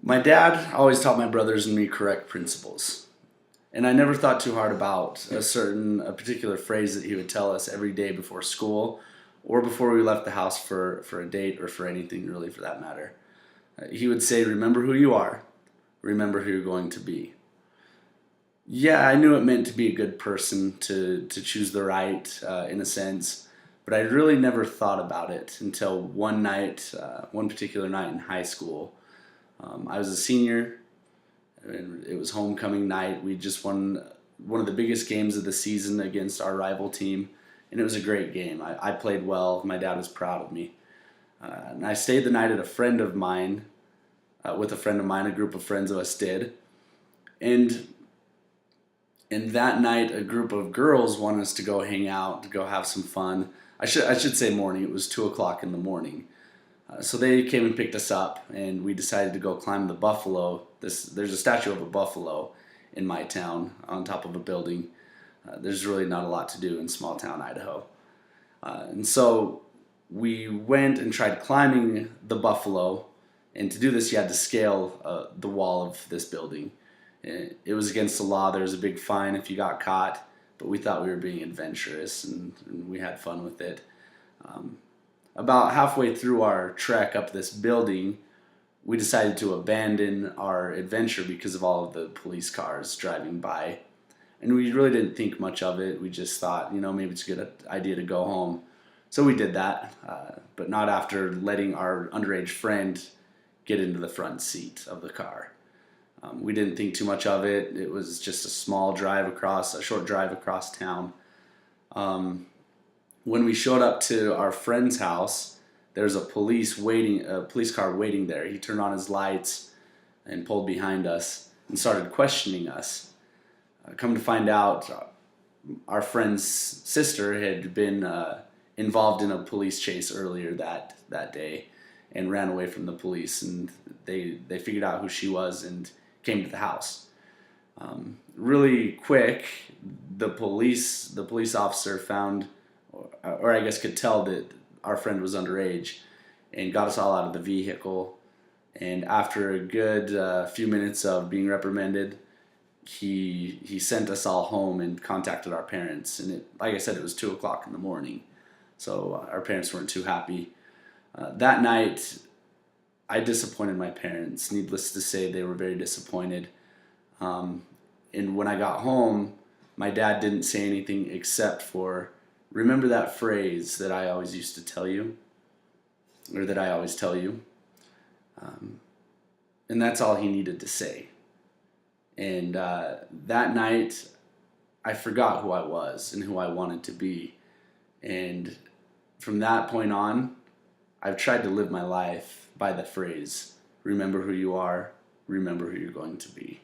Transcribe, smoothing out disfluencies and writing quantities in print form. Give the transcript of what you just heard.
My dad always taught my brothers and me correct principles. And I never thought too hard about a particular phrase that he would tell us every day before school or before we left the house for a date or for anything really for that matter. He would say, remember who you are, remember who you're going to be. Yeah, I knew it meant to be a good person, to choose the right in a sense, but I really never thought about it until one night, one particular night in high school. I was a senior, and it was homecoming night. We just won one of the biggest games of the season against our rival team, and it was a great game. I played well. My dad was proud of me. And I stayed the night at a friend of mine, with a friend of mine, a group of friends of us did. And that night, a group of girls wanted us to go hang out, to go have some fun. I should say morning. It was 2 o'clock in the morning. So they came and picked us up, and we decided to go climb the buffalo. There's a statue of a buffalo in my town on top of a building. There's really not a lot to do in small town Idaho. And so we went and tried climbing the buffalo, and to do this, you had to scale the wall of this building. It was against the law. There was a big fine if you got caught, but we thought we were being adventurous, and we had fun with it. About halfway through our trek up this building, we decided to abandon our adventure because of all of the police cars driving by. And we really didn't think much of it. We just thought, maybe it's a good idea to go home. So we did that, but not after letting our underage friend get into the front seat of the car. We didn't think too much of it. It was just a short drive across town. When we showed up to our friend's house, there's a police car waiting there. He turned on his lights and pulled behind us and started questioning us. Come to find out, our friend's sister had been involved in a police chase earlier that day and ran away from the police, and they figured out who she was and came to the house. Really quick, the police officer found, or I guess could tell that our friend was underage, and got us all out of the vehicle. And after a good few minutes of being reprimanded, he sent us all home and contacted our parents. And like I said, it was 2 o'clock in the morning, so our parents weren't too happy. That night, I disappointed my parents. Needless to say, they were very disappointed. And when I got home, my dad didn't say anything except for, remember that phrase that I always used to tell you, or that I always tell you. And that's all he needed to say. And that night, I forgot who I was and who I wanted to be. And from that point on, I've tried to live my life by the phrase, remember who you are, remember who you're going to be.